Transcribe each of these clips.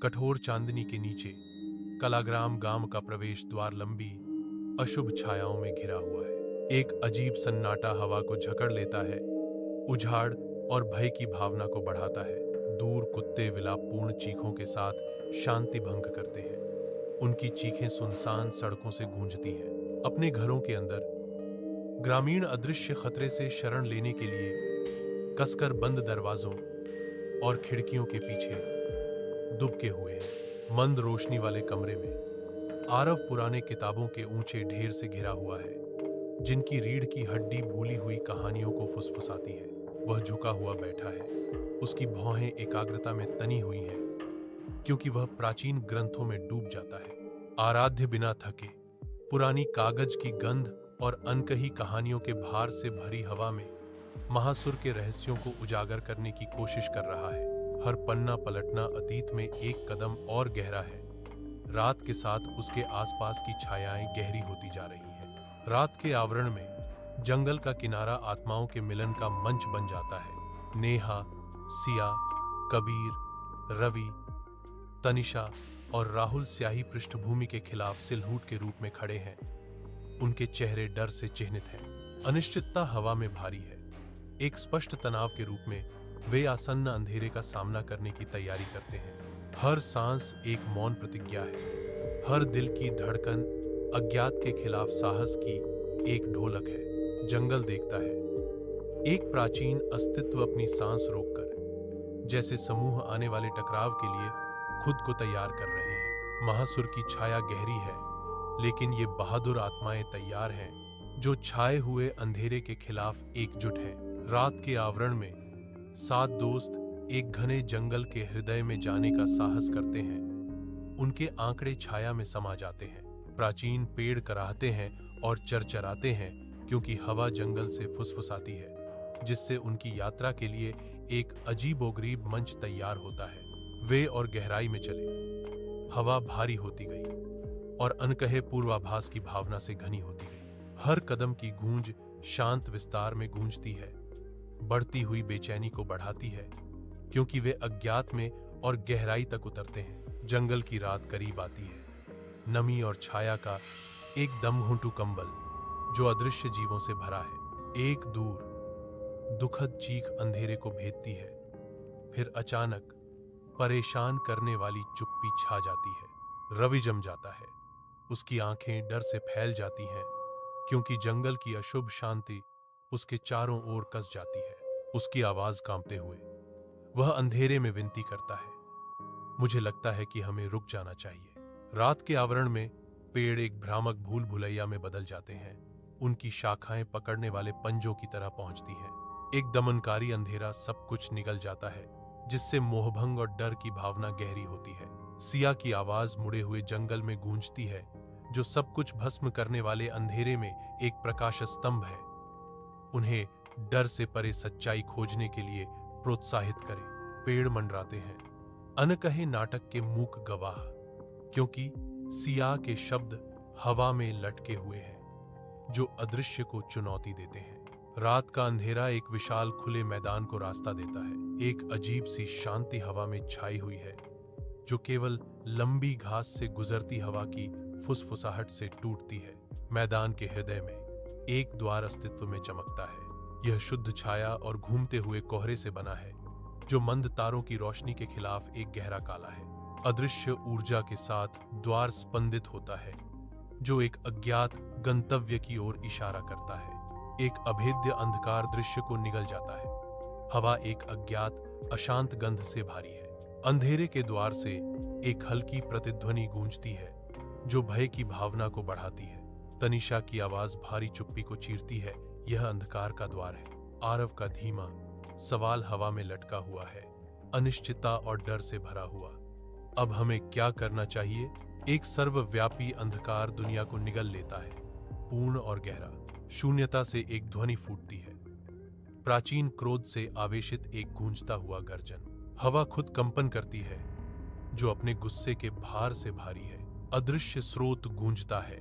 कठोर चांदनी के नीचे कलाग्राम गांव का प्रवेश द्वार लंबी अशुभ छायाओं में घिरा हुआ है। एक अजीब सन्नाटा हवा को जकड़ लेता है, उजाड़ और भय की भावना को बढ़ाता है। दूर कुत्ते विलापपूर्ण चीखों के साथ शांति भंग करते हैं। उनकी चीखें सुनसान सड़कों से गूंजती हैं। अपने घरों के अंदर ग्रामीण अदृश्य खतरे से शरण लेने के लिए कसकर बंद दरवाजों और खिड़कियों के पीछे दुबके हुए हैं। मंद रोशनी वाले कमरे में आरव पुराने किताबों के ऊंचे ढेर से घिरा हुआ है, जिनकी रीढ़ की हड्डी भूली हुई कहानियों को फुसफुसाती है। वह झुका हुआ बैठा है, उसकी भौहें एकाग्रता में तनी हुई हैं, क्योंकि वह प्राचीन ग्रंथों में डूब जाता है। आराध्य बिना थके पुरानी कागज की गंध और अनकही कहानियों के भार से भरी हवा में महासुर के रहस्यों को उजागर करने की कोशिश कर रहा है। हर पन्ना पलटना अतीत में एक कदम और गहरा है। रात के साथ उसके आसपास की छायाएं गहरी होती जा रही हैं। रात के आवरण में जंगल का किनारा आत्माओं के मिलन का मंच बन जाता है। नेहा, सिया, कबीर, रवि, तनिषा और राहुल स्याही पृष्ठभूमि के खिलाफ सिलहूट के रूप में खड़े हैं। उनके चेहरे डर से चिह्नित हैं। अनिश्चितता हवा में भारी है। एक स्पष्ट तनाव के रूप में वे आसन्न अंधेरे का सामना करने की तैयारी करते हैं। हर सांस एक मौन प्रतिज्ञा है। हर दिल की धड़कन अज्ञात के खिलाफ साहस की एक ढोलक है। जंगल देखता है, एक प्राचीन अस्तित्व अपनी सांस रोककर, जैसे समूह आने वाले टकराव के लिए खुद को तैयार कर रहे हैं। महासुर की छाया गहरी है, लेकिन ये बहादुर आत्माएं तैयार हैं, जो छाए हुए अंधेरे के खिलाफ एकजुट हैं। रात के आवरण में 7 दोस्त एक घने जंगल के हृदय में जाने का साहस करते हैं। उनके आंकड़े छाया में समा जाते हैं। प्राचीन पेड़ कराहते हैं और चरचराते हैं, क्योंकि हवा जंगल से फुसफुसाती है, जिससे उनकी यात्रा के लिए एक अजीबोगरीब मंच तैयार होता है। वे और गहराई में चले। हवा भारी होती गई और अनकहे पूर्वाभास की भावना से घनी होती गई। हर कदम की गूंज शांत विस्तार में गूंजती है, बढ़ती हुई बेचैनी को बढ़ाती है, क्योंकि वे अज्ञात में और गहराई तक उतरते हैं। जंगल की रात करीब आती है। नमी और छाया का एक दमघुंटू कंबल जो अदृश्य जीवों से भरा है। एक दूर दुखद चीख अंधेरे को भेदती है। फिर अचानक परेशान करने वाली चुप्पी छा जाती है। रवि जम जाता है। उसकी आंखें डर से फैल जाती हैं, क्योंकि जंगल की अशुभ शांति उसके चारों ओर कस जाती है। उसकी आवाज कांपते हुए वह अंधेरे में विनती करता है, मुझे लगता है कि हमें रुक जाना चाहिए। रात के आवरण में पेड़ एक भ्रामक भूल भुलैया में बदल जाते हैं। उनकी शाखाएं पकड़ने वाले पंजों की तरह पहुंचती हैं। एक दमनकारी अंधेरा सब कुछ निगल जाता है, जिससे मोहभंग और डर की भावना गहरी होती है। सिया की आवाज मुड़े हुए जंगल में गूंजती है, जो सब कुछ भस्म करने वाले अंधेरे में एक प्रकाश स्तंभ है। उन्हें डर से परे सच्चाई खोजने के लिए प्रोत्साहित करें। पेड़ मंडराते हैं, अनकहे नाटक के मूक गवाह, क्योंकि सिया के शब्द हवा में लटके हुए हैं, जो अदृश्य को चुनौती देते हैं। रात का अंधेरा एक विशाल खुले मैदान को रास्ता देता है। एक अजीब सी शांति हवा में छाई हुई है, जो केवल लंबी घास से गुजरती हवा की फुसफुसाहट से टूटती है। मैदान के हृदय में एक द्वार अस्तित्व में चमकता है। यह शुद्ध छाया और घूमते हुए कोहरे से बना है, जो मंद तारों की रोशनी के खिलाफ एक गहरा काला है। अदृश्य ऊर्जा के साथ द्वार स्पंदित होता है, जो एक अज्ञात गंतव्य की ओर इशारा करता है। एक अभेद्य अंधकार दृश्य को निगल जाता है। हवा एक अज्ञात अशांत गंध से भारी है। अंधेरे के द्वार से एक हल्की प्रतिध्वनि गूंजती है, जो भय की भावना को बढ़ाती है। तनिषा की आवाज भारी चुप्पी को चीरती है, यह अंधकार का द्वार है। आरव का धीमा सवाल हवा में लटका हुआ है, अनिश्चितता और डर से भरा हुआ। अब हमें क्या करना चाहिए? एक सर्वव्यापी अंधकार दुनिया को निगल लेता है। पूर्ण और गहरा शून्यता से एक ध्वनि फूटती है, प्राचीन क्रोध से आवेशित एक गूंजता हुआ गर्जन। हवा खुद कंपन करती है, जो अपने गुस्से के भार से भारी है। अदृश्य स्रोत गूंजता है।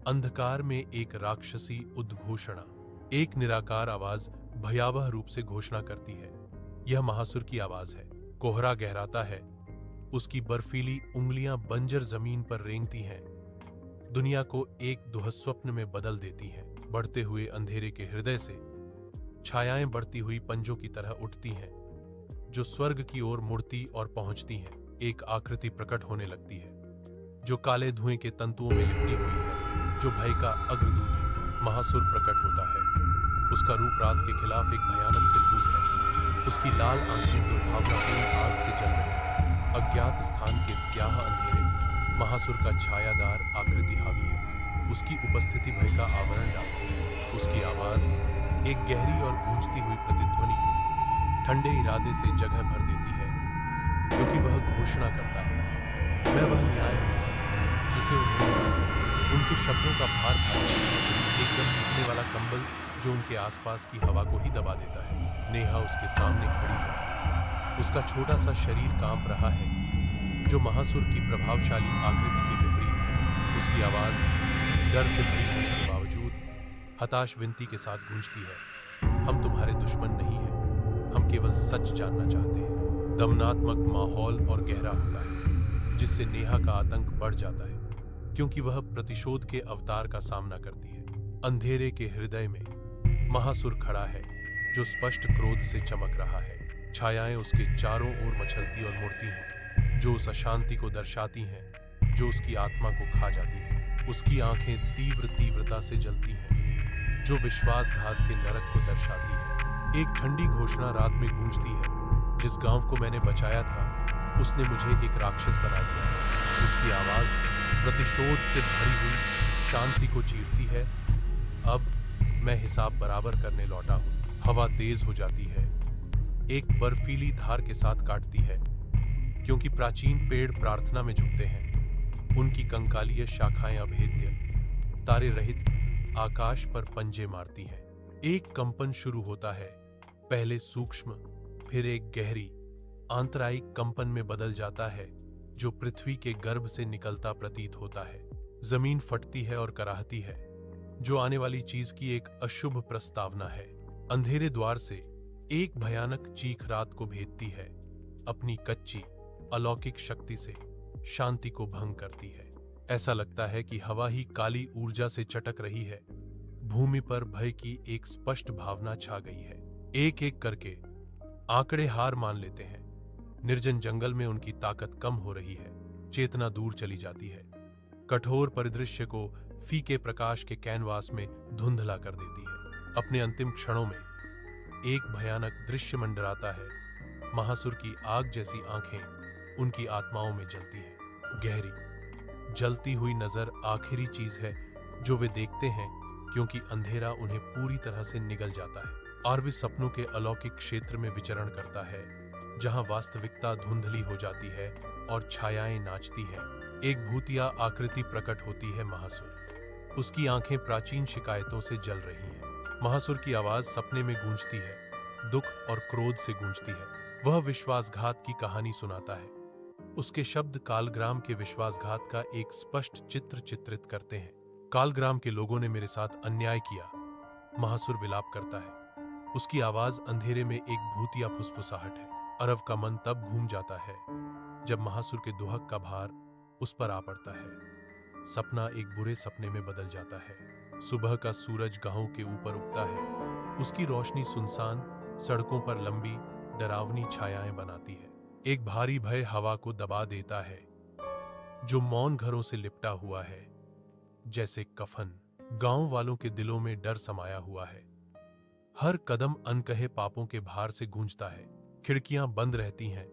अंधकार में एक राक्षसी उद्घोषणा, एक निराकार आवाज भयावह रूप से घोषणा करती है। यह महासुर की आवाज है। कोहरा गहराता है उसकी बर्फीली उंगलियां बंजर जमीन पर रेंगती हैं, दुनिया को एक दुःस्वप्न में बदल देती हैं। बढ़ते हुए अंधेरे के हृदय से छायाएं बढ़ती हुई पंजों की तरह उठती हैं, जो स्वर्ग की ओर मुड़ती और पहुंचती हैं। एक आकृति प्रकट होने लगती है, जो काले धुएं के तंतुओं में लिपटी हुई है, जो भय का अग्रदूत है। महासुर प्रकट होता है। उसका रूप रात के खिलाफ एक भयानक सिलबूट है। उसकी लाल आंखें दुर्भावनापूर्ण आग से जल रही हैं। अज्ञात स्थान के स्याह अंधेरे में महासुर का छायादार आकृति हावी है। उसकी उपस्थिति भय का आवरण डालती है। उसकी आवाज एक गहरी और गूंजती हुई प्रतिध्वनि ठंडे इरादे से जगह भर देती है, क्योंकि वह घोषणा करता है, मैं वह न्याय हूं जिसे उन्होंने उनके शब्दों का भार भारी एकदम टूटने वाला कंबल जो उनके आसपास की हवा को ही दबा देता है। नेहा उसके सामने खड़ी है। उसका छोटा सा शरीर कांप रहा है, जो महासुर की प्रभावशाली आकृति के विपरीत है। उसकी आवाज डर से भरी होने के बावजूद हताश विनती के साथ गूंजती है, हम तुम्हारे दुश्मन नहीं हैं, हम केवल सच जानना चाहते हैं। दमनात्मक माहौल और गहरा होता है, जिससे नेहा का आतंक बढ़ जाता है, क्योंकि वह प्रतिशोध के अवतार का सामना करती है। अंधेरे के हृदय में महासुर खड़ा है, जो स्पष्ट क्रोध से चमक रहा है। छायाएं उसके चारों ओर मचलती और मुड़ती हैं, जो उस अशांति को दर्शाती हैं जो उसकी आत्मा को खा जाती है। उसकी आंखें तीव्र तीव्रता से जलती हैं, जो विश्वासघात के नरक को दर्शाती है। एक ठंडी घोषणा रात में गूंजती है, जिस गांव को मैंने बचाया था उसने मुझे एक राक्षस बना दिया। उसकी आवाज प्रतिशोध से भरी हुई शांति को चीरती है। अब मैं हिसाब बराबर करने लौटा हूं। हवा तेज हो जाती है, एक बर्फीली धार के साथ काटती है, क्योंकि प्राचीन पेड़ प्रार्थना में झुकते हैं। उनकी कंकालीय शाखाएं अभेद्य, तारे रहित आकाश पर पंजे मारती हैं। एक कंपन शुरू होता है, पहले सूक्ष्म, फिर एक गहरी आंतरायिक कंपन में बदल जाता है, जो पृथ्वी के गर्भ से निकलता प्रतीत होता है। जमीन फटती है और कराहती है, जो आने वाली चीज की एक अशुभ प्रस्तावना है। अंधेरे द्वार से एक भयानक चीख रात को भेदती है, अपनी कच्ची अलौकिक शक्ति से शांति को भंग करती है। ऐसा लगता है कि हवा ही काली ऊर्जा से चटक रही है। भूमि पर भय की एक स्पष्ट भावना छा गई है। एक एक करके आंकड़े हार मान लेते हैं। निर्जन जंगल में उनकी ताकत कम हो रही है, चेतना दूर चली जाती है, कठोर परिदृश्य को फीके प्रकाश के कैनवास में धुंधला कर देती है। अपने अंतिम क्षणों में एक भयानक दृश्य मंडराता है। महासुर की आग जैसी आंखें उनकी आत्माओं में जलती हैं। गहरी जलती हुई नजर आखिरी चीज है जो वे देखते हैं, क्योंकि अंधेरा उन्हें पूरी तरह से निगल जाता है और वे सपनों के अलौकिक क्षेत्र में विचरण करता है, जहां वास्तविकता धुंधली हो जाती है और छायाएं नाचती हैं। एक भूतिया आकृति प्रकट होती है महासुर। उसकी आंखें प्राचीन शिकायतों से जल रही हैं। महासुर की आवाज सपने में गूंजती है, दुख और क्रोध से गूंजती है। वह विश्वासघात की कहानी सुनाता है। उसके शब्द कालग्राम के विश्वासघात का एक स्पष्ट चित्र चित्रित करते हैं। कालग्राम के लोगों ने मेरे साथ अन्याय किया, महासुर विलाप करता है। उसकी आवाज अंधेरे में एक भूतिया फुसफुसाहट है। अरव का मन तब घूम जाता है जब महासुर के दुहक का भार उस पर आ पड़ता है। सपना एक बुरे सपने में बदल जाता है। सुबह का सूरज गांव के ऊपर उगता है। उसकी रोशनी सुनसान सड़कों पर लंबी डरावनी छायाएं बनाती है। एक भारी भय हवा को दबा देता है, जो मौन घरों से लिपटा हुआ है, जैसे कफन। गांव वालों के दिलों में डर समाया हुआ है। हर कदम अनकहे पापों के भार से गूंजता है। खिड़कियां बंद रहती हैं,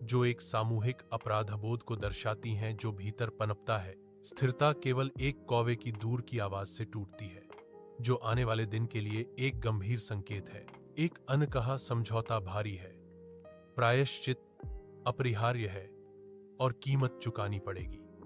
जो एक सामूहिक अपराधबोध को दर्शाती हैं जो भीतर पनपता है। स्थिरता केवल एक कौवे की दूर की आवाज से टूटती है, जो आने वाले दिन के लिए एक गंभीर संकेत है। एक अनकहा समझौता भारी है, प्रायश्चित अपरिहार्य है और कीमत चुकानी पड़ेगी।